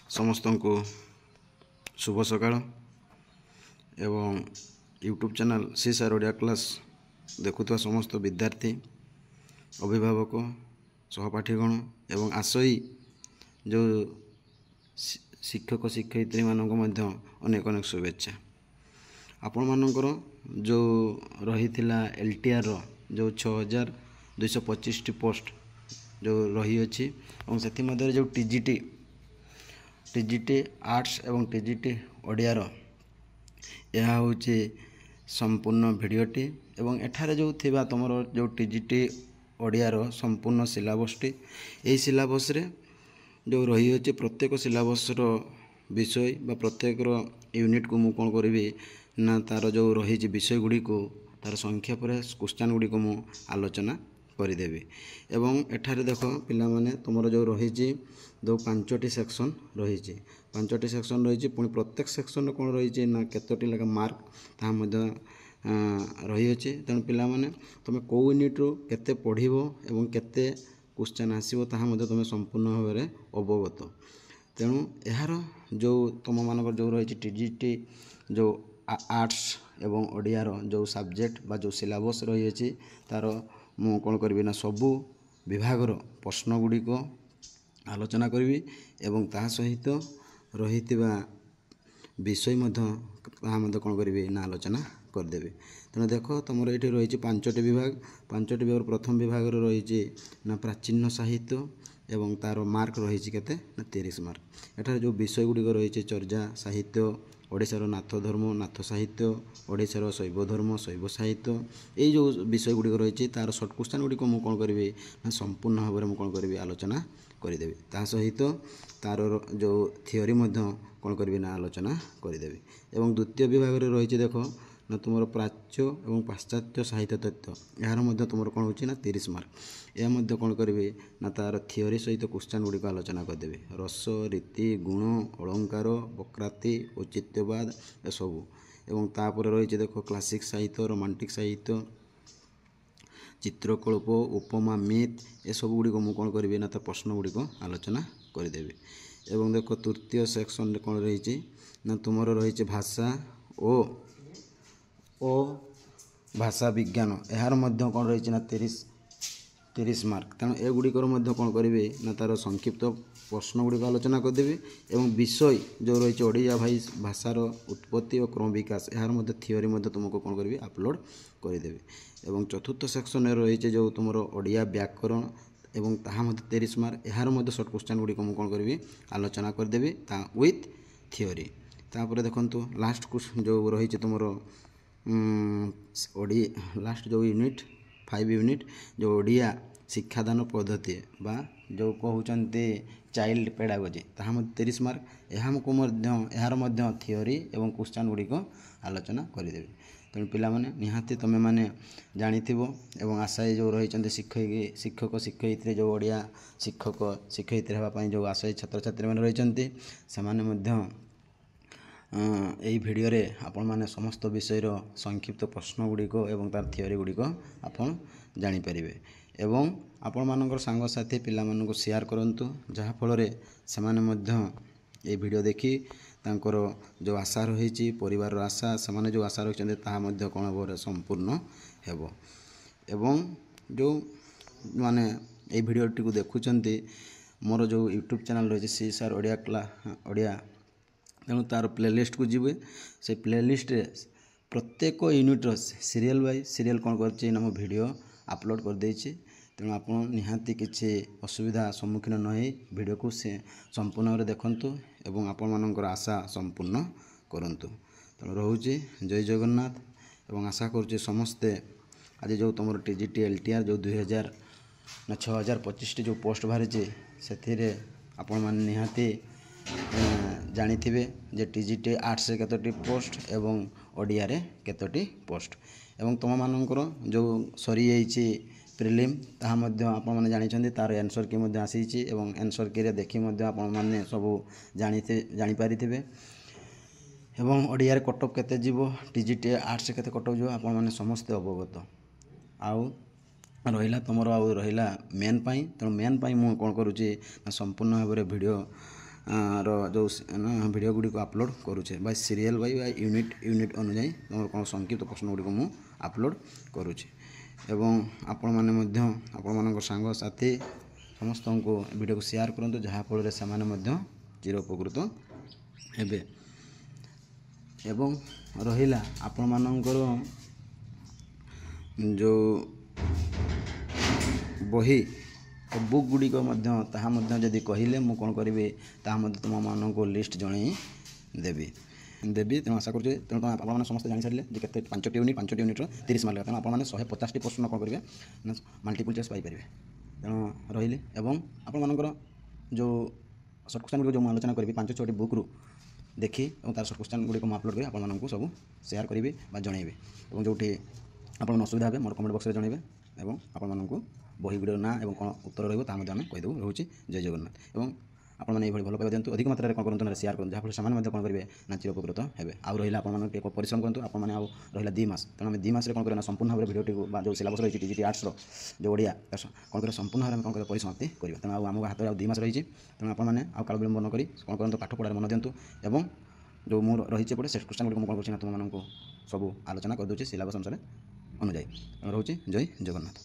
ସମସ୍ତଙ୍କୁ ଶୁଭ ସକାଳ ଏବଂ ୟୁଟ୍ୟୁବ୍ ଚ୍ୟାନେଲ୍ ସିସାର ଓଡ଼ିଆ କ୍ଲାସ୍ ଦେଖୁଥିବା ସମସ୍ତ ବିଦ୍ୟାର୍ଥୀ, ଅଭିଭାବକ, ସହପାଠୀଗଣ ଏବଂ ଆସଇ ଯେଉଁ ଶିକ୍ଷକ ଶିକ୍ଷୟିତ୍ରୀମାନଙ୍କୁ ମଧ୍ୟ ଅନେକ ଅନେକ ଶୁଭେଚ୍ଛା। ଆପଣମାନଙ୍କର ଯେଉଁ ରହିଥିଲା LTRର ଯେଉଁ 6225ଟି ପୋଷ୍ଟ ଯେଉଁ ରହିଅଛି ଏବଂ ସେଥିମଧ୍ୟରେ ଯେଉଁ TGT ଆର୍ଟ୍ସ ଏବଂ TGT ଓଡ଼ିଆର ଏହା ହେଉଛି ସମ୍ପୂର୍ଣ୍ଣ ଭିଡ଼ିଓଟି ଏବଂ ଏଠାରେ ଯେଉଁ ଥିବା ତୁମର ଯେଉଁ TGT ଓଡ଼ିଆର ସମ୍ପୂର୍ଣ୍ଣ ସିଲାବସ୍ଟି, ଏହି ସିଲାବସ୍ରେ ଯେଉଁ ରହିଅଛି ପ୍ରତ୍ୟେକ ସିଲାବସ୍ର ବିଷୟ ବା ପ୍ରତ୍ୟେକର ୟୁନିଟ୍କୁ ମୁଁ କ'ଣ କରିବି ନା ତା'ର ଯେଉଁ ରହିଛି ବିଷୟ ଗୁଡ଼ିକୁ ତା'ର ସଂଖ୍ୟା ପରେ କ୍ୱେଶ୍ଚନ୍ ଗୁଡ଼ିକୁ ମୁଁ ଆଲୋଚନା କରିଦେବି। ଏବଂ ଏଠାରେ ଦେଖ ପିଲାମାନେ ତୁମର ଯେଉଁ ରହିଛି ଯେଉଁ 5ଟି ସେକ୍ସନ୍ ରହିଛି, 5ଟି ସେକ୍ସନ୍ ରହିଛି, ପୁଣି ପ୍ରତ୍ୟେକ ସେକ୍ସନ୍ରେ କ'ଣ ରହିଛି ନା କେତୋଟି ଲେଖା ମାର୍କ ତାହା ମଧ୍ୟ ରହିଅଛି। ତେଣୁ ପିଲାମାନେ ତୁମେ କେଉଁ ୟୁନିଟ୍ରୁ କେତେ ପଢ଼ିବ ଏବଂ କେତେ କ୍ୱେଶ୍ଚନ୍ ଆସିବ ତାହା ମଧ୍ୟ ତୁମେ ସମ୍ପୂର୍ଣ୍ଣ ଭାବରେ ଅବଗତ। ତେଣୁ ଏହାର ଯେଉଁ ତୁମମାନଙ୍କର ଯେଉଁ ରହିଛି TGT ଯେଉଁ ଆର୍ଟ୍ସ ଏବଂ ଓଡ଼ିଆର ଯେଉଁ ସବଜେକ୍ଟ ବା ଯେଉଁ ସିଲାବସ୍ ରହିଅଛି ତା'ର ମୁଁ କ'ଣ କରିବି ନା ସବୁ ବିଭାଗର ପ୍ରଶ୍ନ ଗୁଡ଼ିକ ଆଲୋଚନା କରିବି ଏବଂ ତାହା ସହିତ ରହିଥିବା ବିଷୟ ମଧ୍ୟ ତାହା ମଧ୍ୟ କ'ଣ କରିବି ନା ଆଲୋଚନା କରିଦେବି। ତେଣୁ ଦେଖ ତୁମର ଏଇଠି ରହିଛି 5ଟି ବିଭାଗ। 5ଟି ବିଭାଗର ପ୍ରଥମ ବିଭାଗରେ ରହିଛି ନା ପ୍ରାଚୀନ ସାହିତ୍ୟ ଏବଂ ତା'ର ମାର୍କ ରହିଛି କେତେ ନା 30 ମାର୍କ। ଏଠାରେ ଯେଉଁ ବିଷୟ ଗୁଡ଼ିକ ରହିଛି ଚର୍ଯା ସାହିତ୍ୟ, ଓଡ଼ିଶାର ନାଥ ଧର୍ମ ନାଥ ସାହିତ୍ୟ, ଓଡ଼ିଶାର ଶୈବ ଧର୍ମ ଶୈବ ସାହିତ୍ୟ, ଏଇ ଯେଉଁ ବିଷୟ ଗୁଡ଼ିକ ରହିଛି ତା'ର ସର୍ଟ କ୍ୱେଶ୍ଚନ୍ ଗୁଡ଼ିକ ମୁଁ କ'ଣ କରିବି ନା ସମ୍ପୂର୍ଣ୍ଣ ଭାବରେ ମୁଁ କ'ଣ କରିବି ଆଲୋଚନା କରିଦେବି। ତା ସହିତ ତା'ର ଯେଉଁ ଥିଓରି ମଧ୍ୟ କ'ଣ କରିବି ନା ଆଲୋଚନା କରିଦେବି। ଏବଂ ଦ୍ୱିତୀୟ ବିଭାଗରେ ରହିଛି ଦେଖ ନା ତୁମର ପ୍ରାଚ୍ୟ ଏବଂ ପାଶ୍ଚାତ୍ୟ ସାହିତ୍ୟ ତତ୍ତ୍ୱ, ଏହାର ମଧ୍ୟ ତୁମର କ'ଣ ହେଉଛି ନା 30 ମାର୍କ। ଏହା ମଧ୍ୟ କ'ଣ କରିବି ନା ତା'ର ଥିଓରି ସହିତ କ୍ୱେଶ୍ଚନ୍ ଗୁଡ଼ିକ ଆଲୋଚନା କରିଦେବି। ରସ, ରୀତି, ଗୁଣ, ଅଳଙ୍କାର, ବକ୍ରାତି, ଔଚିତ୍ୟବାଦ ଏସବୁ। ଏବଂ ତାପରେ ରହିଛି ଦେଖ କ୍ଲାସିକ୍ ସାହିତ୍ୟ, ରୋମାଣ୍ଟିକ୍ ସାହିତ୍ୟ, ଚିତ୍ରକଳ୍ପ, ଉପମା, ମିଥ୍ ଏସବୁ ଗୁଡ଼ିକ ମୁଁ କ'ଣ କରିବି ନା ତା ପ୍ରଶ୍ନ ଗୁଡ଼ିକ ଆଲୋଚନା କରିଦେବି। ଏବଂ ଦେଖ ତୃତୀୟ ସେକ୍ସନ୍ରେ କ'ଣ ରହିଛି ନା ତୁମର ରହିଛି ଭାଷା ଓ ଭାଷା ବିଜ୍ଞାନ, ଏହାର ମଧ୍ୟ କ'ଣ ରହିଛି ନା 30 ମାର୍କ। ତେଣୁ ଏଗୁଡ଼ିକର ମଧ୍ୟ କ'ଣ କରିବି ନା ତା'ର ସଂକ୍ଷିପ୍ତ ପ୍ରଶ୍ନ ଗୁଡ଼ିକ ଆଲୋଚନା କରିଦେବି ଏବଂ ବିଷୟ ଯେଉଁ ରହିଛି ଓଡ଼ିଆ ଭାଷାର ଉତ୍ପତ୍ତି ଓ କ୍ରମ ବିକାଶ, ଏହାର ମଧ୍ୟ ଥିଓରି ମଧ୍ୟ ତୁମକୁ କ'ଣ କରିବି ଆପଲୋଡ଼ କରିଦେବି। ଏବଂ ଚତୁର୍ଥ ସେକ୍ସନ୍ରେ ରହିଛି ଯେଉଁ ତୁମର ଓଡ଼ିଆ ବ୍ୟାକରଣ ଏବଂ ତାହା ମଧ୍ୟ 30 ମାର୍କ, ଏହାର ମଧ୍ୟ ସର୍ଟ କ୍ୱେଶ୍ଚନ୍ ଗୁଡ଼ିକ ମୁଁ କ'ଣ କରିବି ଆଲୋଚନା କରିଦେବି ତା ୱିଥ୍ ଥିଓରି। ତାପରେ ଦେଖନ୍ତୁ ଲାଷ୍ଟ ଯେଉଁ ରହିଛି ତୁମର ଲାଷ୍ଟ ଯେଉଁ ୟୁନିଟ୍ 5 ୟୁନିଟ୍ ଯେଉଁ ଓଡ଼ିଆ ଶିକ୍ଷାଦାନ ପଦ୍ଧତି ବା ଯେଉଁ କହୁଛନ୍ତି ଚାଇଲ୍ଡ ପେଡାଗୋଜି, ତାହା ମଧ୍ୟ 30 ମାର୍କ। ଏହାର ମଧ୍ୟ ଥିଓରି ଏବଂ କ୍ୱେଶ୍ଚନ୍ ଗୁଡ଼ିକ ଆଲୋଚନା କରିଦେବି। ତେଣୁ ପିଲାମାନେ ନିହାତି ତୁମେମାନେ ଜାଣିଥିବ ଏବଂ ଆଶାୟୀ ଯେଉଁ ରହିଛନ୍ତି ଶିକ୍ଷକ ଶିକ୍ଷୟିତ୍ରୀ ଯେଉଁ ଓଡ଼ିଆ ଶିକ୍ଷକ ଶିକ୍ଷୟିତ୍ରୀ ହେବା ପାଇଁ ଯେଉଁ ଆଶାୟୀ ଛାତ୍ରଛାତ୍ରୀମାନେ ରହିଛନ୍ତି, ସେମାନେ ମଧ୍ୟ ଏହି ଭିଡ଼ିଓରେ ଆପଣମାନେ ସମସ୍ତ ବିଷୟର ସଂକ୍ଷିପ୍ତ ପ୍ରଶ୍ନ ଗୁଡ଼ିକ ଏବଂ ତା'ର ଥିଓରି ଗୁଡ଼ିକ ଆପଣ ଜାଣିପାରିବେ। ଏବଂ ଆପଣମାନଙ୍କର ସାଙ୍ଗସାଥି ପିଲାମାନଙ୍କୁ ସେୟାର କରନ୍ତୁ, ଯାହାଫଳରେ ସେମାନେ ମଧ୍ୟ ଏହି ଭିଡ଼ିଓ ଦେଖି ତାଙ୍କର ଯେଉଁ ଆଶା ରହିଛି ପରିବାରର ଆଶା, ସେମାନେ ଯେଉଁ ଆଶା ରଖିଛନ୍ତି ତାହା ମଧ୍ୟ କ'ଣ ଭାବରେ ସମ୍ପୂର୍ଣ୍ଣ ହେବ। ଏବଂ ଯେଉଁ ମାନେ ଏହି ଭିଡ଼ିଓଟିକୁ ଦେଖୁଛନ୍ତି ମୋର ଯେଉଁ ୟୁଟ୍ୟୁବ୍ ଚ୍ୟାନେଲ୍ ରହିଛି ସିସାର ଓଡ଼ିଆ, ତେଣୁ ତା'ର ପ୍ଲେଲିଷ୍ଟକୁ ଯିବେ। ସେ ପ୍ଲେଲିଷ୍ଟରେ ପ୍ରତ୍ୟେକ ୟୁନିଟ୍ର ସିରିଏଲ୍ ବାଇ ସିରିଏଲ୍ କ'ଣ କରିଛି ନା ମୁଁ ଭିଡ଼ିଓ ଆପଲୋଡ଼ କରିଦେଇଛି। ତେଣୁ ଆପଣ ନିହାତି କିଛି ଅସୁବିଧା ସମ୍ମୁଖୀନ ନ ହୋଇ ଭିଡ଼ିଓକୁ ସେ ସମ୍ପୂର୍ଣ୍ଣ ଭାବରେ ଦେଖନ୍ତୁ ଏବଂ ଆପଣମାନଙ୍କର ଆଶା ସମ୍ପୂର୍ଣ୍ଣ କରନ୍ତୁ। ତେଣୁ ରହୁଛି ଜୟ ଜଗନ୍ନାଥ ଏବଂ ଆଶା କରୁଛି ସମସ୍ତେ ଆଜି ଯେଉଁ ତୁମର TGT LTR ଯେଉଁ 6025ଟି ଯେଉଁ ପୋଷ୍ଟ ବାହାରିଛି ସେଥିରେ ଆପଣମାନେ ନିହାତି ଜାଣିଥିବେ ଯେ TGT ଆର୍ଟ୍ସରେ କେତୋଟି ପୋଷ୍ଟ ଏବଂ ଓଡ଼ିଆରେ କେତୋଟି ପୋଷ୍ଟ। ଏବଂ ତୁମମାନଙ୍କର ଯେଉଁ ସରିଯାଇଛି ପ୍ରିଲିମ୍, ତାହା ମଧ୍ୟ ଆପଣମାନେ ଜାଣିଛନ୍ତି, ତା'ର ଆନ୍ସର୍ କି ମଧ୍ୟ ଆସିଛି ଏବଂ ଆନ୍ସର୍ କିରେ ଦେଖି ମଧ୍ୟ ଆପଣମାନେ ସବୁ ଜାଣିପାରିଥିବେ। ଏବଂ ଓଡ଼ିଆରେ କଟଅଫ୍ କେତେ ଯିବ, TGT ଆର୍ଟ୍ସରେ କେତେ କଟଅଫ୍ ଯିବ ଆପଣମାନେ ସମସ୍ତେ ଅବଗତ। ଆଉ ରହିଲା ତୁମର ମେନ୍ ପାଇଁ। ତେଣୁ ମେନ୍ ପାଇଁ ମୁଁ କ'ଣ କରୁଛି ନା ସମ୍ପୂର୍ଣ୍ଣ ଭାବରେ ଭିଡ଼ିଓ ର ଯେଉଁ ଭିଡ଼ିଓ ଗୁଡ଼ିକ ଆପଲୋଡ଼ କରୁଛେ ବା ସିରିଏଲ୍ ବା ୟୁନିଟ୍ ଅନୁଯାୟୀ ତୁମର କ'ଣ ସଂକ୍ଷିପ୍ତ ପ୍ରଶ୍ନ ଗୁଡ଼ିକ ମୁଁ ଆପଲୋଡ଼ କରୁଛି। ଏବଂ ଆପଣମାନେ ମଧ୍ୟ ଆପଣମାନଙ୍କ ସାଙ୍ଗସାଥି ସମସ୍ତଙ୍କୁ ଭିଡ଼ିଓକୁ ସେୟାର କରନ୍ତୁ, ଯାହାଫଳରେ ସେମାନେ ମଧ୍ୟ ଚିର ଉପକୃତ ହେବେ। ଏବଂ ରହିଲା ଆପଣମାନଙ୍କର ଯେଉଁ ବହି ବୁକ୍ ଗୁଡ଼ିକ ମଧ୍ୟ ତାହା ମଧ୍ୟ ଯଦି କହିଲେ ମୁଁ କ'ଣ କରିବି, ତାହା ମଧ୍ୟ ତୁମମାନଙ୍କୁ ଲିଷ୍ଟ ଜଣାଇ ଦେବି। ତେଣୁ ଆଶା କରୁଛି, ତେଣୁ ଆପଣମାନେ ସମସ୍ତେ ଜାଣିସାରିଲେ ଯେ କେତେ 5ଟି ୟୁନିଟ୍ର 30 ମାର୍କ। ତେଣୁ ଆପଣମାନେ 150ଟି ପ୍ରଶ୍ନ କ'ଣ କରିବେ ନା ମଲ୍ଟିପୁଲ୍ ଚଏସ୍ ପାଇପାରିବେ। ତେଣୁ ରହିଲି ଏବଂ ଆପଣମାନଙ୍କର ଯେଉଁ ସର୍ଟ କ୍ୱେଶ୍ଚନ୍ ଗୁଡ଼ିକ ଯେଉଁ ମୁଁ ଆଲୋଚନା କରିବି 5-6ଟି ବୁକ୍ରୁ ଦେଖି ଏବଂ ତା'ର ସର୍ଟ କ୍ୱେଶ୍ଚନ୍ ଗୁଡ଼ିକ ମୁଁ ଆପଲୋଡ଼ କରି ଆପଣମାନଙ୍କୁ ସବୁ ସେୟାର କରିବି ବା ଜଣାଇବି। ଏବଂ ଯେଉଁଠି ଆପଣମାନେ ଅସୁବିଧା ହେବେ ମୋର କମେଣ୍ଟ ବକ୍ସରେ ଜଣାଇବେ ଏବଂ ଆପଣମାନଙ୍କୁ ବହି ଗୁଡ଼ିକର ନାଁ ଏବଂ କ'ଣ ଉତ୍ତର ରହିବ ତାହା ମଧ୍ୟ ଆମେ କହିଦେବୁ। ରହୁଛି ଜୟ ଜଗନ୍ନାଥ। ଏବଂ ଆପଣମାନେ ଏଇଭଳି ଭଲ ପାଇବା ଦିଅନ୍ତୁ, ଅଧିକ ମାତ୍ରାରେ କ'ଣ କରନ୍ତୁ ନା ସେୟାର କରନ୍ତୁ, ଯାହାଫଳରେ ସେମାନେ ମଧ୍ୟ କ'ଣ କରିବେ ନା ଚିର ଉପକୃତ ହେବେ। ଆଉ ରହିଲା ଆପଣମାନଙ୍କୁ ଟିକେ ପରିଶ୍ରମ କରନ୍ତୁ। ଆପଣମାନେ ଆଉ ରହିଲା 2 ମାସ, ତେଣୁ ଆମେ 2 ମାସରେ କ'ଣ କରିବା ନା ସମ୍ପୂର୍ଣ୍ଣ ଭାବରେ ଭିଡ଼ିଓଟିକୁ ବା ଯେଉଁ ସିଲାବସ୍ ରହିଛି TGT ଆର୍ଟ୍ସର ଯେଉଁ ଓଡ଼ିଆ କ'ଣ କରିବା ସମ୍ପୂର୍ଣ୍ଣ ଭାବରେ ଆମେ କ'ଣ କରିବା ପରିସମାପ୍ତି କରିବା। ତେଣୁ ଆଉ ଆମ ହାତରେ ଆଉ 2 ମାସ ରହିଛି। ତେଣୁ ଆପଣମାନେ ଆଉ କାଳ ବିଳମ୍ବ ନ କରି କ'ଣ କରନ୍ତୁ ପାଠ ପଢ଼ାରେ ମନ ଦିଅନ୍ତୁ। ଏବଂ ଯେଉଁ ମୁଁ ରହିଛି ଏପଟେ ସେ କ୍ୱେଶ୍ଚନ୍ ଗୁଡ଼ିକ ମୁଁ କ'ଣ କରୁଛି ନା ତୁମମାନଙ୍କୁ ସବୁ ଆଲୋଚନା କରିଦେଉଛି ସିଲାବସ୍ ଅନୁସାରେ ଅନୁଯାୟୀ। ରହୁଛି ଜୟ ଜଗନ୍ନାଥ।